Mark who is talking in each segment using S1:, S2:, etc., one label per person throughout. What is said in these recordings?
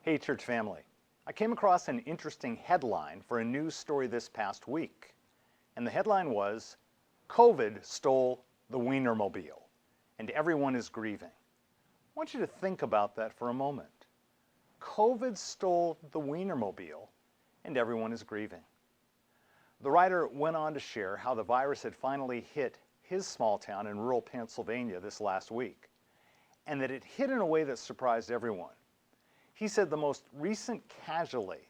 S1: Hey, church family. I came across an interesting headline for a news story this past week. And the headline was, COVID stole the Wienermobile, and everyone is grieving. I want you to think about that for a moment. COVID stole the Wienermobile, and everyone is grieving. The writer went on to share how the virus had finally hit his small town in rural Pennsylvania this last week, and that it hit in a way that surprised everyone. He said the most recent casualty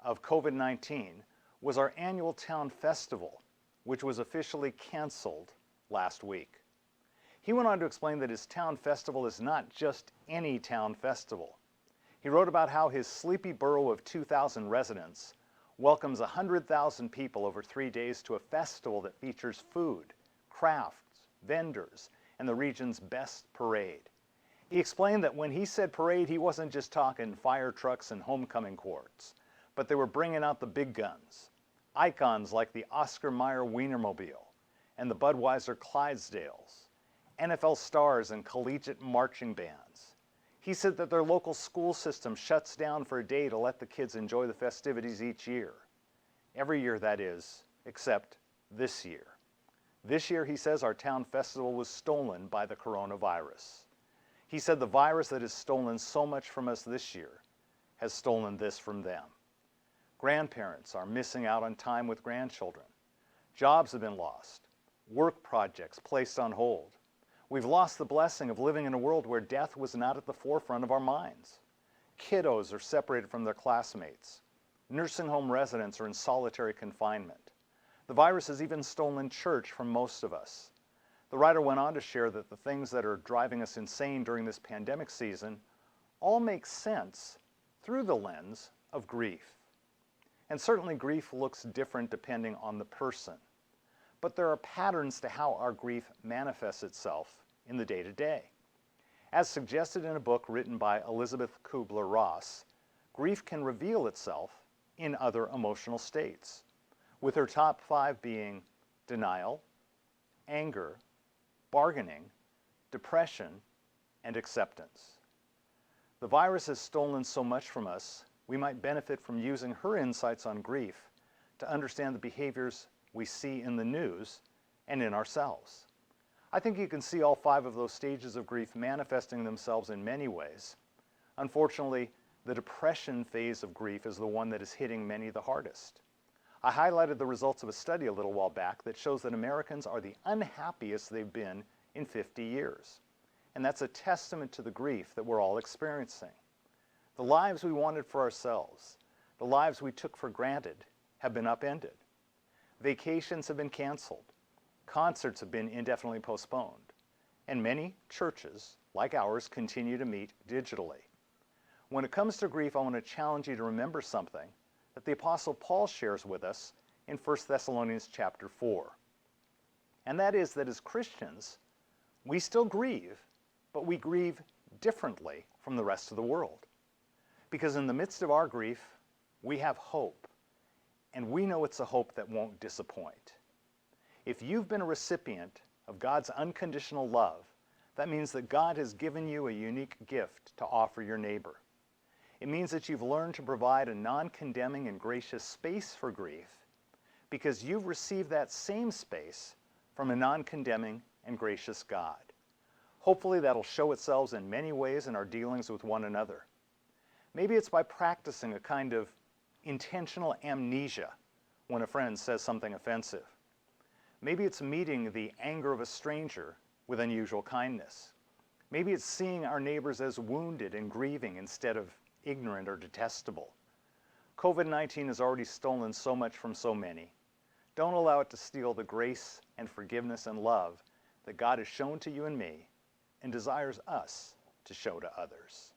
S1: of COVID-19 was our annual town festival, which was officially canceled last week. He went on to explain that his town festival is not just any town festival. He wrote about how his sleepy borough of 2,000 residents welcomes 100,000 people over 3 days to a festival that features food, crafts, vendors, and the region's best parade. He explained that when he said parade, he wasn't just talking fire trucks and homecoming courts, but they were bringing out the big guns, icons like the Oscar Mayer Wienermobile and the Budweiser Clydesdales, NFL stars and collegiate marching bands. He said that their local school system shuts down for a day to let the kids enjoy the festivities each year. Every year, that is, except this year. This year, he says, our town festival was stolen by the coronavirus. He said the virus that has stolen so much from us this year has stolen this from them. Grandparents are missing out on time with grandchildren. Jobs have been lost. Work projects placed on hold. We've lost the blessing of living in a world where death was not at the forefront of our minds. Kiddos are separated from their classmates. Nursing home residents are in solitary confinement. The virus has even stolen church from most of us. The writer went on to share that the things that are driving us insane during this pandemic season all make sense through the lens of grief. And certainly grief looks different depending on the person. But there are patterns to how our grief manifests itself in the day-to-day. As suggested in a book written by Elizabeth Kubler-Ross, grief can reveal itself in other emotional states, with her top 5 being denial, anger, bargaining, depression, and acceptance. The virus has stolen so much from us, we might benefit from using her insights on grief to understand the behaviors we see in the news and in ourselves. I think you can see all 5 of those stages of grief manifesting themselves in many ways. Unfortunately, the depression phase of grief is the one that is hitting many the hardest. I highlighted the results of a study a little while back that shows that Americans are the unhappiest they've been in 50 years. And that's a testament to the grief that we're all experiencing. The lives we wanted for ourselves, the lives we took for granted, have been upended. Vacations have been canceled. Concerts have been indefinitely postponed. And many churches, like ours, continue to meet digitally. When it comes to grief, I want to challenge you to remember something that the Apostle Paul shares with us in 1 Thessalonians chapter 4. And that is that as Christians, we still grieve, but we grieve differently from the rest of the world. Because in the midst of our grief, we have hope, and we know it's a hope that won't disappoint. If you've been a recipient of God's unconditional love, that means that God has given you a unique gift to offer your neighbor. It means that you've learned to provide a non-condemning and gracious space for grief because you've received that same space from a non-condemning and gracious God. Hopefully that'll show itself in many ways in our dealings with one another. Maybe it's by practicing a kind of intentional amnesia when a friend says something offensive. Maybe it's meeting the anger of a stranger with unusual kindness. Maybe it's seeing our neighbors as wounded and grieving instead of ignorant or detestable. COVID-19 has already stolen so much from so many. Don't allow it to steal the grace and forgiveness and love that God has shown to you and me and desires us to show to others.